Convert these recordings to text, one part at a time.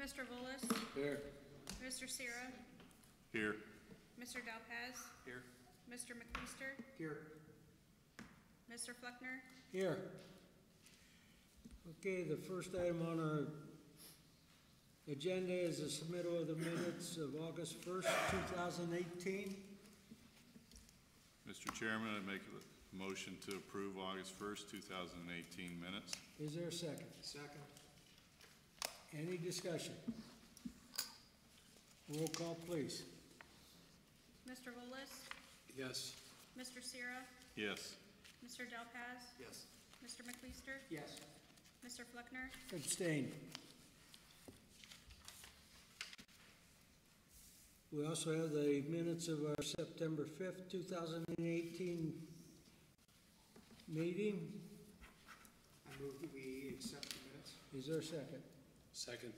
Mr. Volus? Here. Mr. Sierra? Here. Mr. Delpaz? Here. Mr. McLeister? Here. Mr. Fleckner? Here. Okay, the first item on our agenda is the submittal of the minutes of August 1st, 2018. Mr. Chairman, I make a motion to approve August 1st, 2018 minutes. Is there a second? Second. Any discussion? Roll call, please. Mr. Volus? Yes. Mr. Sierra? Yes. Mr. Delpaz? Yes. Mr. McLeister? Yes. Mr. Fleckner? Abstain. We also have the minutes of our September 5th, 2018 meeting. I move that we accept the minutes. Is there a second? Second.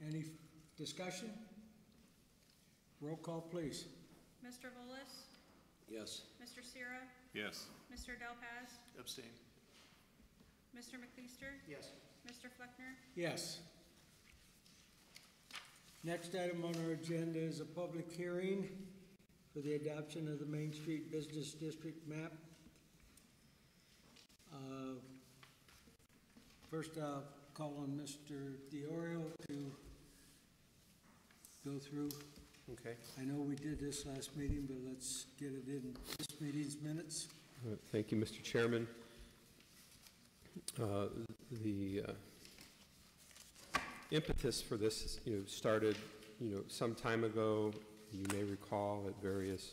Any discussion? Roll call, please. Mr. Volus? Yes. Mr. Sierra? Yes. Mr. Delpaz? Abstain. Mr. McLeister? Yes. Mr. Fleckner? Yes. Next item on our agenda is a public hearing for the adoption of the Main Street Business District map. First, I'll call on Mr. DiOrio to go through. Okay. I know we did this last meeting, but let's get it in this meeting's minutes. Thank you, Mr. Chairman. The impetus for this, started, some time ago. You may recall at various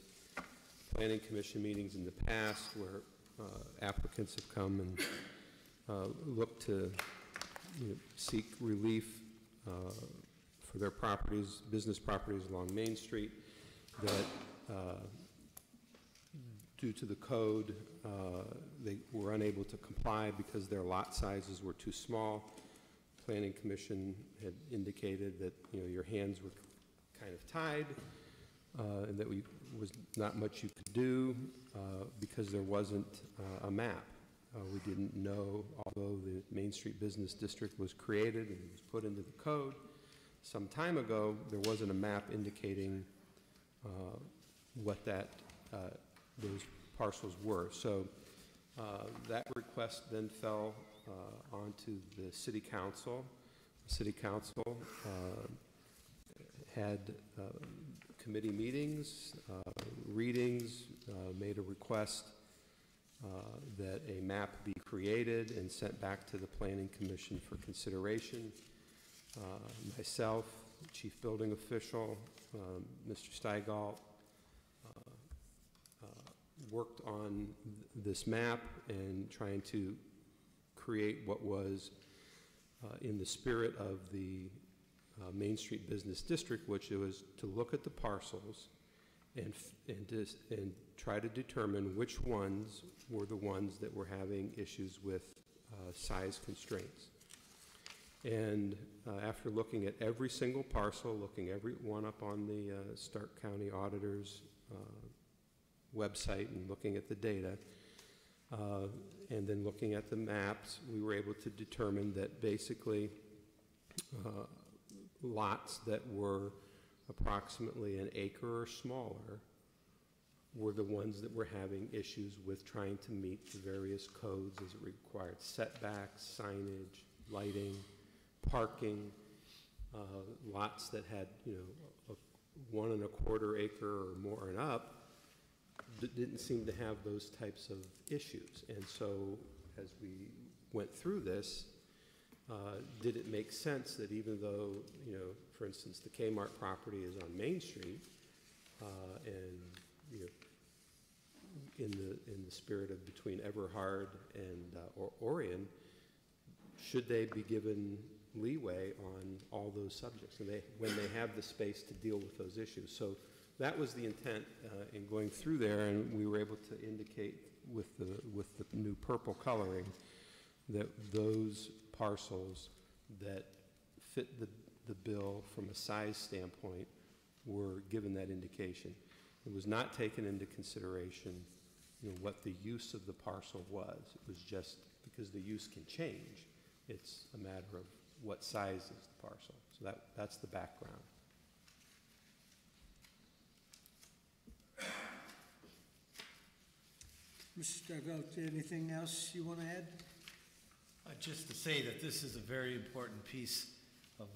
planning commission meetings in the past where applicants have come and looked to seek relief for their properties, business properties along Main Street that due to the code, they were unable to comply because their lot sizes were too small. Planning Commission had indicated that your hands were kind of tied and that was not much you could do because there wasn't a map. We didn't know, although the Main Street Business District was created and was put into the code some time ago, there wasn't a map indicating what those parcels were. So that request then fell onto the City Council. The City Council had committee meetings, readings, made a request that a map be created and sent back to the Planning Commission for consideration. Myself, Chief Building Official, Mr. Steigalt, worked on this map and trying to create what was in the spirit of the Main Street Business District, which was to look at the parcels and try to determine which ones were the ones that were having issues with size constraints. And after looking at every single parcel, looking every one up on the Stark County Auditor's website and looking at the data, and then looking at the maps, we were able to determine that basically lots that were approximately an acre or smaller were the ones that were having issues with trying to meet the various codes as it required: setbacks, signage, lighting, parking. Lots that had, a 1 1/4 acre or more and up didn't seem to have those types of issues. And so as we went through this, did it make sense that even though, for instance, the Kmart property is on Main Street, and, in the spirit of between Everhard and Orion, should they be given leeway on all those subjects and when they have the space to deal with those issues? So that was the intent in going through there, and we were able to indicate with the new purple coloring that those parcels that fit the bill from a size standpoint were given that indication. It was not taken into consideration, what the use of the parcel was. It was just because the use can change. It's a matter of what size is the parcel. So that's the background. Mr. Stuckelt, anything else you want to add? Just to say that this is a very important piece of,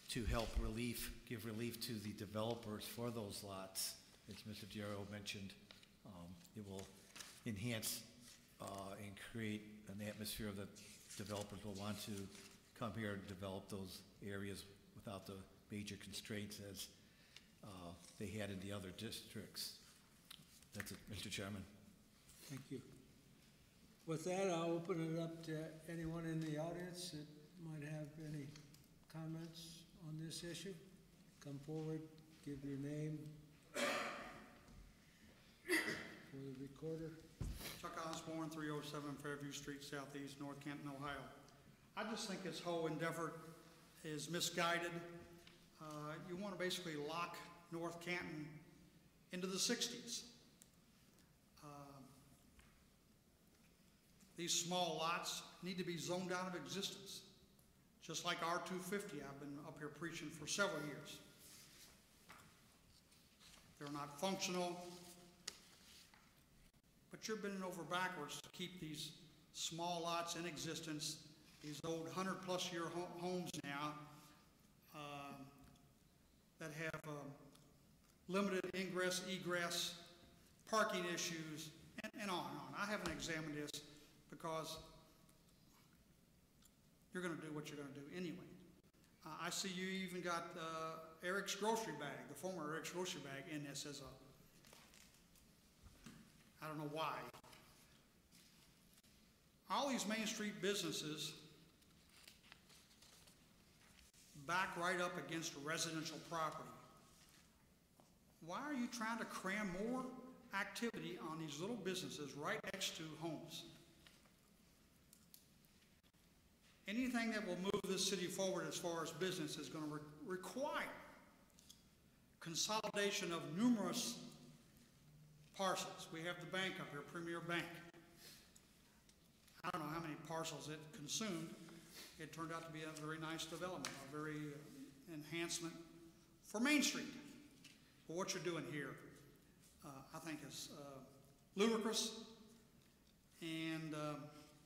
to help give relief to the developers for those lots. As Mr. Diarra mentioned, it will enhance and create an atmosphere that developers will want to come here and develop those areas without the major constraints as they had in the other districts. That's it, Mr. Chairman. Thank you. With that, I'll open it up to anyone in the audience that might have any comments on this issue. Come forward, give your name for the recorder. Chuck Osborne, 307 Fairview Street, Southeast, North Canton, Ohio. I just think this whole endeavor is misguided. You want to basically lock North Canton into the 60s. These small lots need to be zoned out of existence. Just like R250, I've been up here preaching for several years. They're not functional, but you're bending over backwards to keep these small lots in existence, these old 100-plus-year homes now that have limited ingress, egress, parking issues, and on and on. I haven't examined this because you're going to do what you're going to do anyway. I see you even got Eric's Grocery Bag, the former Eric's Grocery Bag, in this as I don't know why. All these Main Street businesses back right up against residential property. Why are you trying to cram more activity on these little businesses right next to homes? Anything that will move this city forward as far as business is going to require consolidation of numerous parcels. We have the bank up here, Premier Bank. I don't know how many parcels it consumed. It turned out to be a very nice development, a very enhancement for Main Street. But what you're doing here, I think is ludicrous, and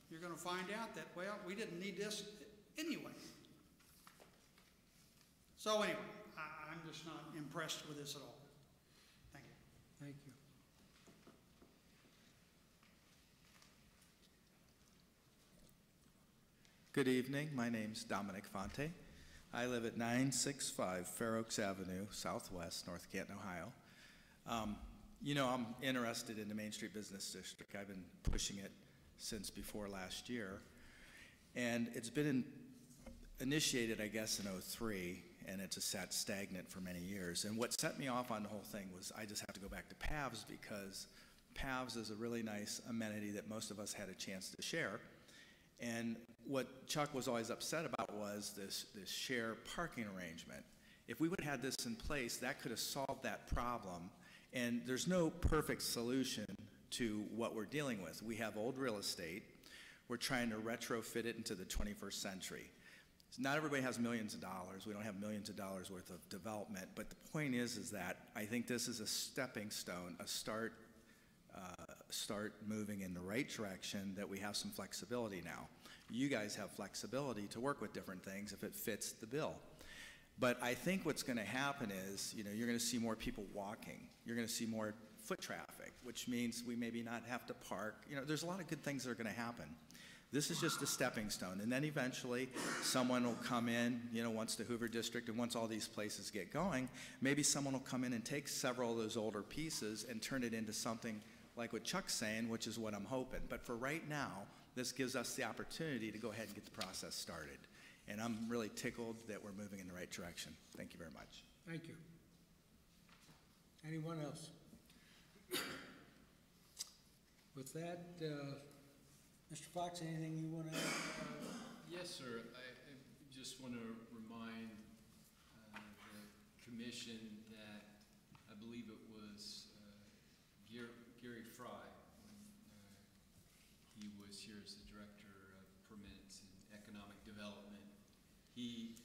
you're going to find out that, well, we didn't need this anyway. So anyway, I'm just not impressed with this at all. Thank you. Thank you. Good evening. My name's Dominic Fonte. I live at 965 Fair Oaks Avenue, Southwest, North Canton, Ohio. You know, I'm interested in the Main Street Business District. I've been pushing it since before last year. And it's been initiated, I guess, in '03, and it's sat stagnant for many years. And what set me off on the whole thing was I just have to go back to PAVs, because PAVs is a really nice amenity that most of us had a chance to share. And what Chuck was always upset about was this share parking arrangement. If we would have had this in place, that could have solved that problem. And there's no perfect solution to what we're dealing with. We have old real estate. We're trying to retrofit it into the 21st century. So not everybody has millions of dollars. We don't have millions of dollars worth of development. But the point is that I think this is a stepping stone, a start moving in the right direction, that we have some flexibility now. You guys have flexibility to work with different things if it fits the bill. But I think what's going to happen is, you know, you're going to see more people walking. You're going to see more foot traffic, which means we maybe not have to park. You know, there's a lot of good things that are going to happen. This is just a stepping stone. And then eventually someone will come in, you know, once the Hoover District and once all these places get going, maybe someone will come in and take several of those older pieces and turn it into something like what Chuck's saying, which is what I'm hoping. But for right now, this gives us the opportunity to go ahead and get the process started. And I'm really tickled that we're moving in the right direction. Thank you very much. Thank you. Anyone else? With that, Mr. Fox, anything you want to add? Yes, sir. I just want to remind the commission that I believe it was Gary Fry, when he was here as the Director of Permits and Economic development, he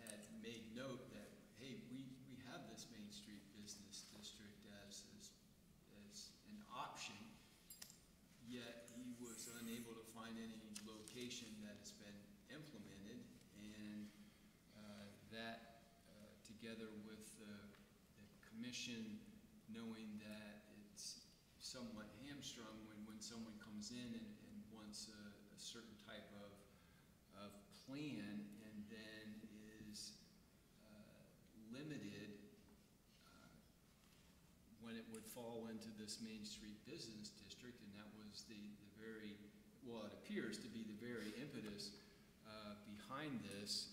had made note that, hey, we have this Main Street Business District as an option, yet he was unable to find any location that has been implemented, and that together with the commission knowing that it's somewhat hamstrung when someone comes in and wants a certain type of plan and then is limited when it would fall into this Main Street Business District, and that was the very, well, it appears to be the very impetus behind this.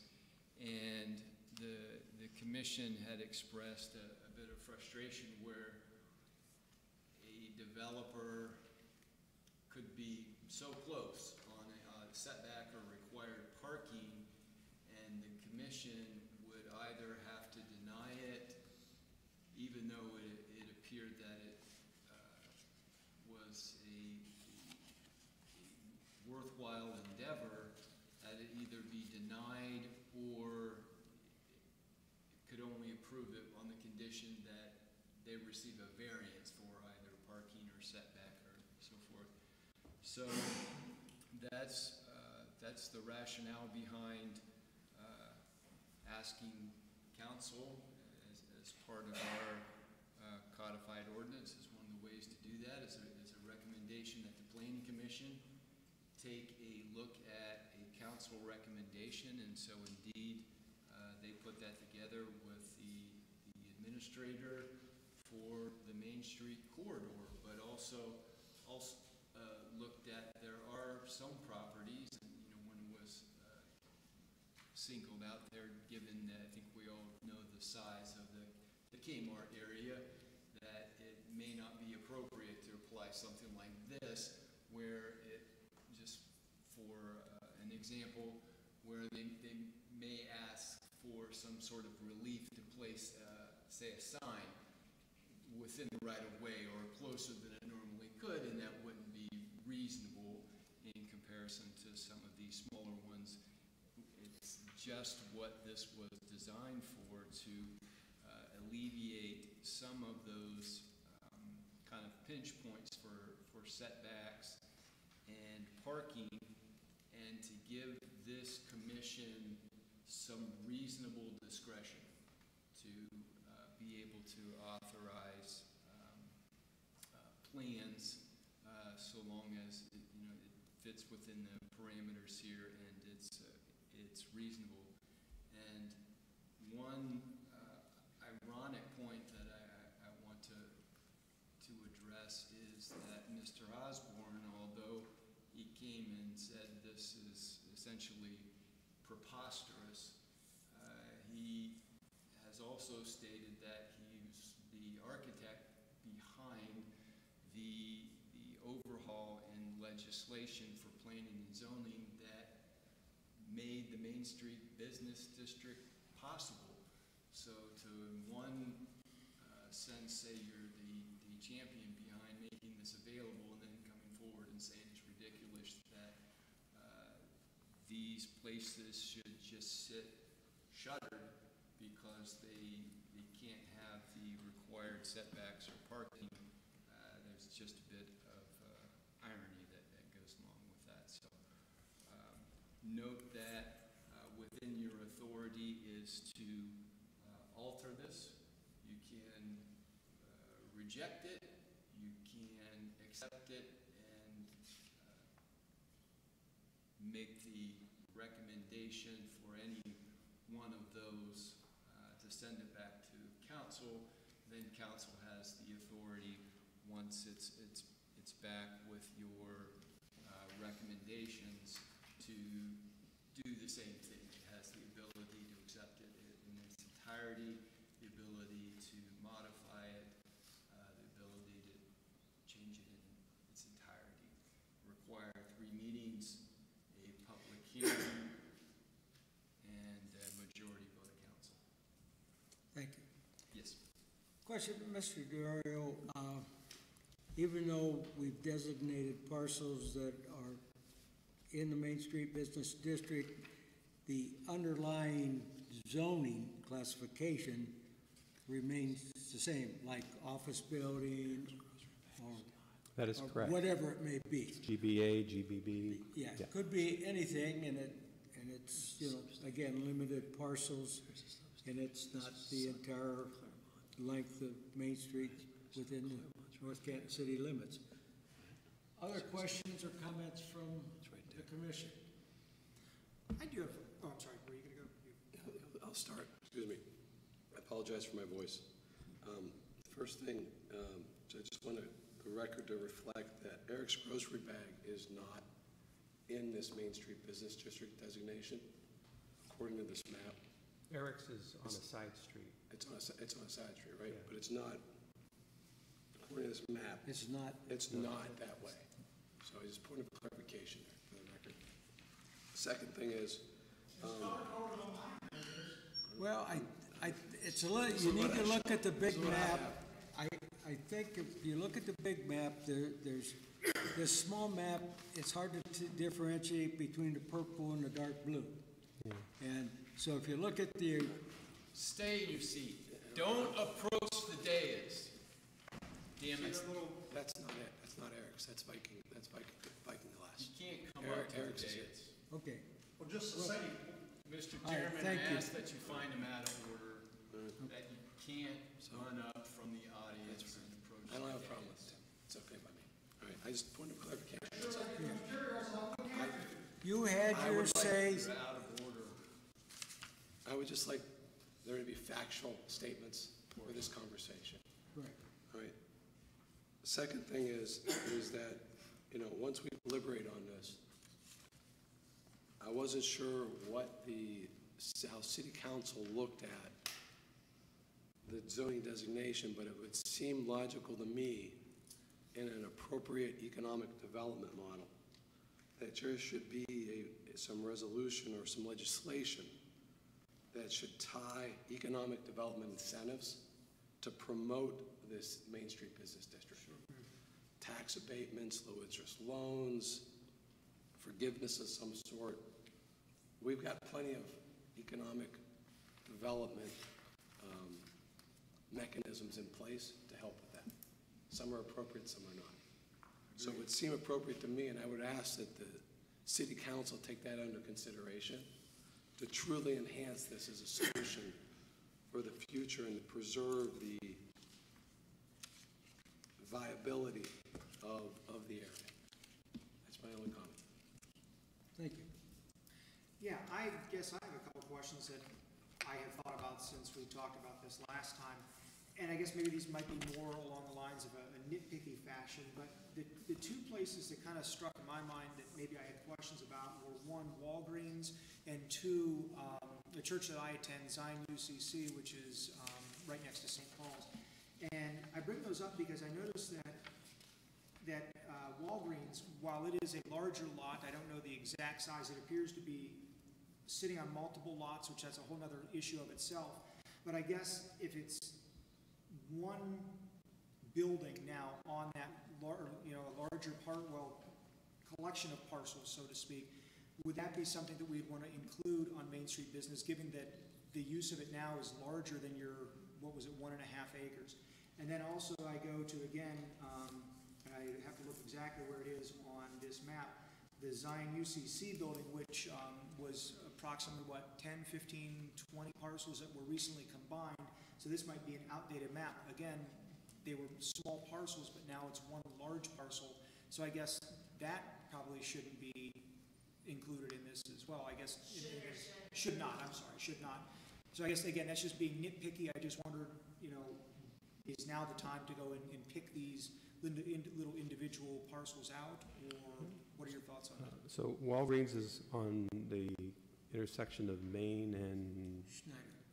And the commission had expressed a bit of frustration where a developer could be so close on a setback or required parking, and the commission would either have to deny it, even though it appeared that it was a worthwhile endeavor, that it either be denied or could only approve it on the condition that they receive a variance for either parking or setback or so forth. So that's the rationale behind asking council as part of our codified ordinance. Is one of the ways to do that is a recommendation that the Planning Commission take a look at a council recommendation, and so indeed they put that together with the administrator for the Main Street corridor, but also looked at, there are some properties, and one was singled out there, given that I think we all know the size of the Kmart area, that it may not be appropriate to apply something like this, where it, just for an example, where they may ask for some sort of relief to place, say, a sign within the right-of-way or closer than it normally could, and that wouldn't be reasonable in comparison to some of these smaller ones. It's just what this was designed for, to alleviate some of those kind of pinch points for setbacks and parking, and to give this commission some reasonable discretion to be able to authorize plans so long as it fits within the parameters here and it's reasonable. And one ironic point that I want to address is that Mr. Osborne, although he came and said this is essentially preposterous, he has also stated that he's the architect behind the overhaul in legislation for planning and zoning that made the Main Street Business District possible. So to, in one sense, say you're the champion behind making this available, and then coming forward and saying it's ridiculous that these places should just sit shuttered because they can't have the required setbacks or parking. There's just a bit of irony that goes along with that. So note that within your authority is to alter this. You can reject it, you can accept it, and make the recommendation for any one of those to send it back to council. Then council has the authority, once it's back with your recommendations, to do the same thing. It has the ability to accept it in its entirety, the ability to modify it, the ability to change it in its entirety. Require 3 meetings, a public hearing, and a majority vote of council. Thank you. Yes. Question, Mr. Diorio, even though we've designated parcels that are in the Main Street Business District, the underlying zoning classification remains the same, like office building or That is or correct. whatever it may be. GBA, GBB. Yeah, it could be anything, and it's, you know, again, limited parcels, and it's not the entire length of Main Street within the North Canton city limits. Other questions or comments from the commission? I do have, oh, I'm sorry, were you gonna go? I'll start, excuse me. I apologize for my voice. First thing, I just want the record to reflect that Eric's Grocery Bag is not in this Main Street Business District designation, according to this map. Eric's is on a side street. It's on a side street, right? Yeah. But it's not, according to this map, It's not, it's not that way. So I just point of clarification there for the record. Second thing is, well, it's a little, you need to look at the big map. I think if you look at the big map, there's this small map, it's hard to differentiate between the purple and the dark blue. Yeah. And so if you look at the, Stay in your seat. Don't approach the dais. Damn it. that's not it. That's not Eric's. That's Viking Glass. You can't come up to Eric's the is dais. okay, Well, just to say, Mr. All right, Chairman, thank you. I ask that you find him out of order, that you can't run up from the audience and approach. I don't have a the problem dais. with it. It's okay by me. All right, I just point of clarification. That's all. you had I your would like- say, You're out of order. I would just like there to be factual statements for this conversation. right, All right. The second thing is that, you know, once we deliberate on this, I wasn't sure how city council looked at the zoning designation, but it would seem logical to me in an appropriate economic development model that there should be some resolution or some legislation that should tie economic development incentives to promote this Main Street Business District. Tax abatements, low interest loans, forgiveness of some sort. We've got plenty of economic development mechanisms in place to help with that. Some are appropriate, some are not. So it would seem appropriate to me, and I would ask that the city council take that under consideration to truly enhance this as a solution for the future and to preserve the viability of the area. That's my only comment. thank you. Yeah, I guess I have a couple of questions that I have thought about since we talked about this last time. And I guess maybe these might be more along the lines of a nitpicky fashion, but the two places that kind of struck in my mind that maybe I had questions about were one, Walgreens, and two, the church that I attend, Zion UCC, which is right next to St. Paul's. And I bring those up because I noticed that Walgreens, while it is a larger lot, I don't know the exact size, it appears to be sitting on multiple lots, which that's a whole other issue of itself. But I guess if it's one building now on that larger collection of parcels, so to speak, would that be something that we'd want to include on Main Street Business, given that the use of it now is larger than your, 1.5 acres? And then also I go to, again, and I have to look exactly where it is on this map, the Zion UCC building, which was approximately, 10, 15, 20 parcels that were recently combined. So this might be an outdated map. Again, they were small parcels, but now it's one large parcel. So I guess that probably shouldn't be included in this as well. I guess should not. So I guess, again, that's just being nitpicky. I just wondered, is now the time to go and pick these little individual parcels out, or what are your thoughts on that? So Walgreens is on the intersection of Main and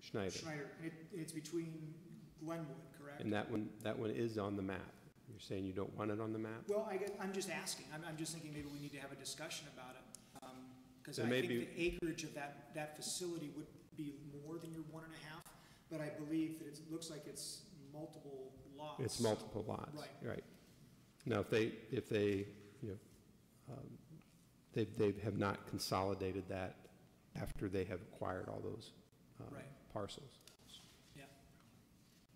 Schneider. Schneider, and it's between Glenwood, correct? And that one is on the map. You're saying you don't want it on the map? Well, I'm just asking. I'm just thinking maybe we need to have a discussion about it. Because I There may think be- the acreage of that facility would be more than your 1.5, but I believe that it looks like it's multiple lots. It's multiple lots. Right. Now, if they they have not consolidated that after they have acquired all those Right. parcels. Yeah.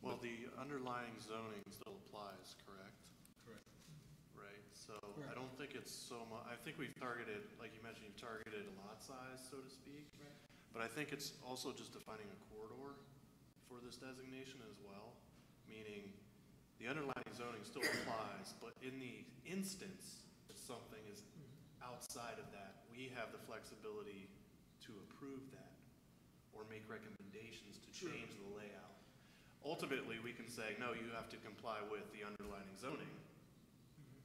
Well, the underlying zoning still applies, correct? Correct. Right, so Correct. I don't think it's so much, I think we've targeted, like you mentioned, you've targeted a lot size, so to speak. Right. But I think it's also just defining a corridor for this designation as well, meaning the underlying zoning still applies, but in the instance that something is outside of that, we have the flexibility to approve that or make recommendations to Sure. change the layout. Ultimately, we can say, no, you have to comply with the underlying zoning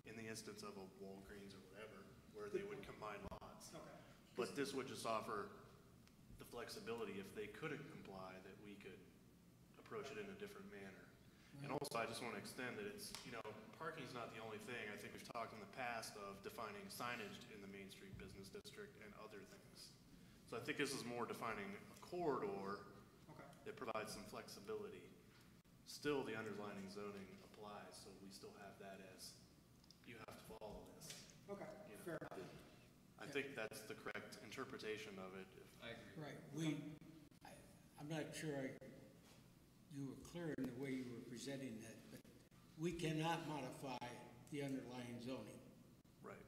in the instance of a Walgreens or whatever, where they would combine lots. Okay. But this would just offer the flexibility, if they couldn't comply, that we could approach it in a different manner. And also, I just want to extend that it's, parking's not the only thing. I think we've talked in the past of defining signage in the Main Street Business District and other things. So I think this is more defining a corridor Okay. that provides some flexibility. Still, the underlying zoning applies, so we still have that as, you have to follow this. Okay, You know, fair enough. I think that's the correct interpretation of it. I agree. Right, I'm not sure you were clear in the way you were presenting that, but we cannot modify the underlying zoning. Right,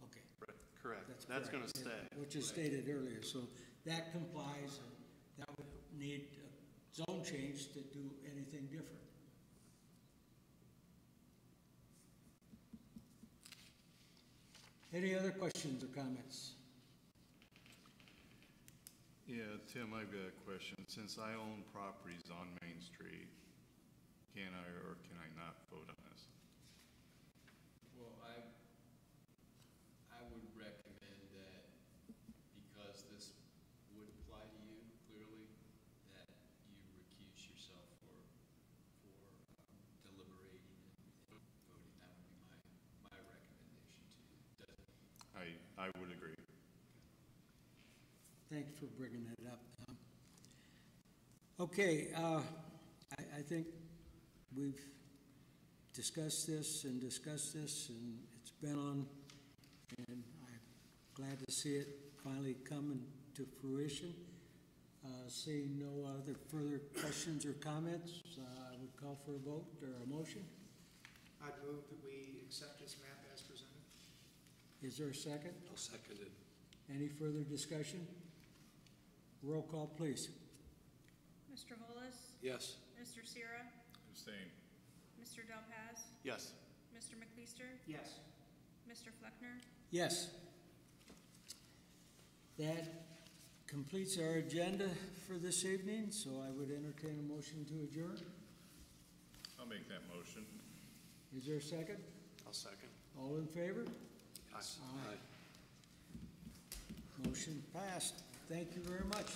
Okay. right, correct. That's That's correct. gonna stay. Which is stated earlier, so that complies, and that would need a zone change to do anything different. Any other questions or comments? Yeah, Tim, I've got a question. Since I own properties on Main Street, can I or can I not vote on this? Well, I would recommend that, because this would apply to you clearly, that you recuse yourself for deliberating and voting. That would be my recommendation to you. I would agree. Thanks for bringing it up, Tom. Okay, I think we've discussed this, and it's been on, and I'm glad to see it finally come into fruition. Seeing no other further questions or comments, I would call for a vote or a motion. I'd move that we accept this map as presented. Is there a second? I'll second it. Any further discussion? Roll call, please. Mr. Volas? Yes. Mr. Sierra? Abstain. Mr. Del Paz? Yes. Mr. McLeister? Yes. Mr. Fleckner? Yes. That completes our agenda for this evening, so I would entertain a motion to adjourn. I'll make that motion. Is there a second? I'll second. All in favor? Yes. Aye. Motion passed. Thank you very much.